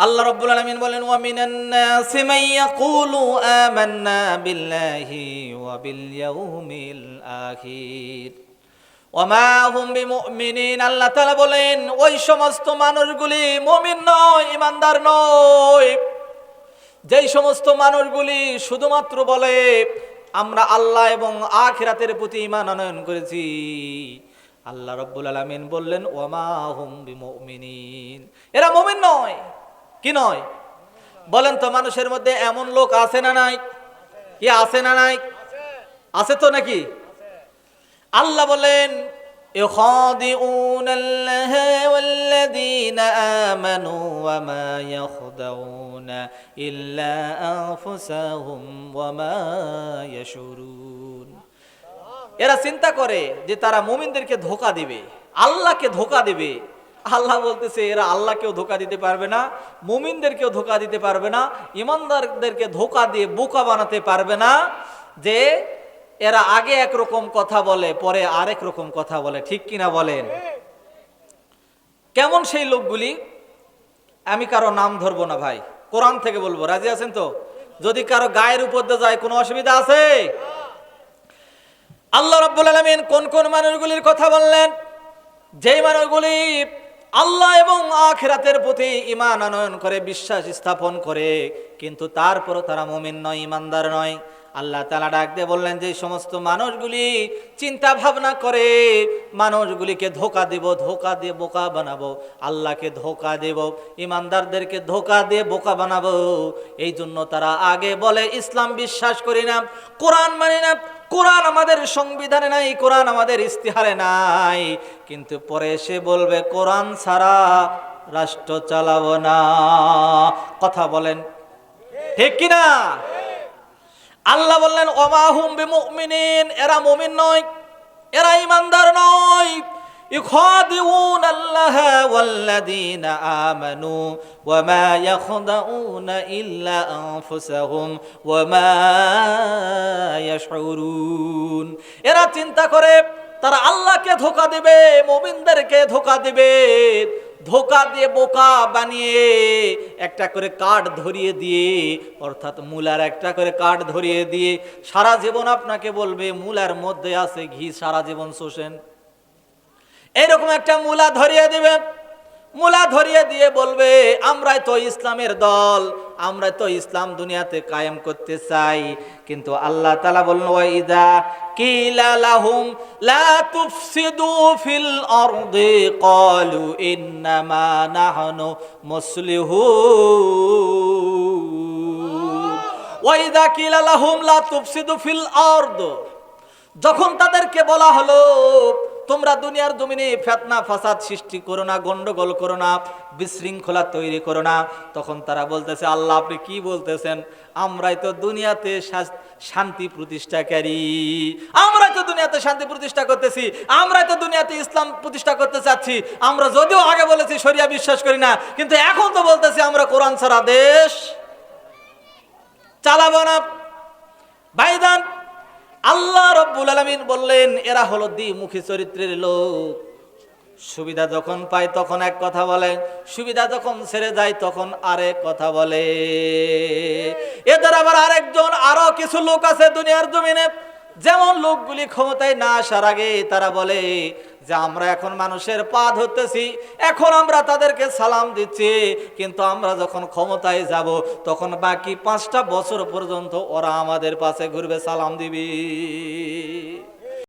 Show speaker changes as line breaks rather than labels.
আল্লাহ রাব্বুল আলামিন বলেন, ওয়া মিনান নাসি মান ইয়াকুলু আমান্না বিল্লাহি ওয়া বিল ইয়াউমিল আখির ওয়া মা হুম বিমুমিনিন। আল্লাহ তাআলা বলেন, ওই সমস্ত মানুষগুলি মুমিন নয়, ঈমানদার নয়, যেই সমস্ত মানুষগুলি শুধুমাত্র বলে আমরা আল্লাহ এবং আখিরাতের প্রতি ঈমান আনয়ন করেছি। আল্লাহ রাব্বুল আলামিন বললেন, ওয়া মা হুম বিমুমিনিন, এরা মুমিন নয়। কি নয় বলেন তো? মানুষের মধ্যে এমন লোক আছে না নাই? কি আছে না নাই? আছে তো নাকি? আল্লাহ বলেন, ইখাদিউনাল্লাহা ওয়াল্লাযীনা আমানু ওয়া মা ইয়াখদাউনা ইল্লা আনফুসাহুম ওয়া মা ইয়াশউরুন। এরা চিন্তা করে যে তারা মুমিনদেরকে ধোঁকা দিবে, আল্লাহকে ধোঁকা দিবে। আল্লাহ বলতেছে এরা আল্লাহকেও ধোঁকা দিতে পারবে না, মুমিনদেরকেও ধোঁকা দিতে পারবে না, ইমানদারদেরকে ধোঁকা দিয়ে বোকা বানাতে পারবে না। যে এরা আগে একরকম কথা বলে, পরে আরেক রকম কথা বলে। ঠিক কিনা বলেন? কেমন সেই লোকগুলি? আমি কারো নাম ধরবো না ভাই, কোরআন থেকে বলবো। রাজি আছেন তো? যদি কারো গায়ের উপর দিয়ে যায় কোনো অসুবিধা আছে? আল্লাহ রাব্বুল আলামিন কোন কোন মানুষগুলির কথা বললেন? যেই মানুষগুলি আল্লাহ এবং আখিরাতের প্রতি ঈমান আনয়ন করে, বিশ্বাস স্থাপন করে, কিন্তু তারপরও তারা মুমিন নয়, ঈমানদার নয়। আল্লাহ তাআলা ডাক দিয়ে বললেন, যে সমস্ত মানুষগুলি চিন্তা ভাবনা করে মানুষগুলিকে ধোঁকা দেব, ধোঁকা দিয়ে বোকা বানাবো, আল্লাহকে ধোঁকা দেব, ঈমানদারদেরকে ধোঁকা দিয়ে বোকা বানাবো, এই জন্য তারা আগে বলে ইসলাম বিশ্বাস করি না, কোরআন মানি না, কোরআন আমাদের সংবিধানে নাই, কোরআন আমাদের ইস্তিহারে নাই, কিন্তু পরে এসে বলবে কোরআন ছাড়া রাষ্ট্র চালাবো না। কথা বলেন ঠিক কিনা? আল্লাহ বললেন, ওমা হুম বিমুমিনিন, এরা মুমিন নয়, এরা ঈমানদার নয়। ইখাদিউনাল্লাহা ওয়াল্লাযীনা আমানু ওয়া মা ইয়াখদাউনা ইল্লা আনফুসাহুম ওয়া মা ইয়াশউরুন। এরা চিন্তা করে তারা আল্লাহকে ধোঁকা দিবে, মুমিনদেরকে ধোঁকা দিবে, ধোঁকা দিয়ে বোকা বানিয়ে একটা করে কার্ড ধরিয়ে দিয়ে, অর্থাৎ মূলার একটা করে কার্ড ধরিয়ে দিয়ে সারা জীবন আপনাকে বলবে মূলার মধ্যে আছে ঘি, সারা জীবন শোষেন। এইরকম একটা মূলা ধরিয়ে দিবে, মূলা ধরিয়ে দিয়ে বলবে আমরাই তো ইসলামের দল, আমরা তো ইসলাম দুনিয়াতে কায়েম করতে চাই। কিন্তু আল্লাহ তাআলা বললেন, ওয়া ইযা কিলা লাহুম লা তুফসিদু ফিল আরদি ক্বালু ইন্নামা নাহনু মুসলিহুন। ওয়া ইযা কিলা লাহুম লা তুফসিদু ফিল আরদ, যখন তাদেরকে বলা হলো তোমরা দুনিয়ার জমিনে ফিতনা ফাসাদ সৃষ্টি করো না, গন্ডগোল করো না, বিশৃঙ্খলা তৈরি করো না, তখন তারা বলতেছে আল্লাহ আপনি কি বলতেছেন? আমরাই তো দুনিয়াতে শান্তি প্রতিষ্ঠাকারী, আমরাই তো দুনিয়াতে শান্তি প্রতিষ্ঠা করতেছি, আমরাই তো দুনিয়াতে ইসলাম প্রতিষ্ঠা করতে চাচ্ছি। আমরা যদিও আগে বলেছি শরিয়া বিশ্বাস করি না, কিন্তু এখন তো বলতেছি আমরা কোরআন ছাড়া দেশ চালাবো না। ভাইজান, আল্লাহ রাব্বুল আলামিন বললেন এরা হলো দ্বিমুখী চরিত্রের লোক। সুবিধা যখন পায় তখন এক কথা বলে, সুবিধা যখন ছেড়ে যায় তখন আরেক কথা বলে। এদের আবার আরেকজন আরো কিছু লোক আছে দুনিয়ার জমিনে, যেমন লোকগুলি ক্ষমতায় না আসার আগে তারা বলে যে আমরা এখন মানুষের পা ধরতেছি, এখন আমরা তাদেরকে সালাম দিচ্ছি, কিন্তু আমরা যখন ক্ষমতায় যাব তখন বাকি 5টা বছর পর্যন্ত ওরা আমাদের পাশে ঘুরবে, সালাম দিবি।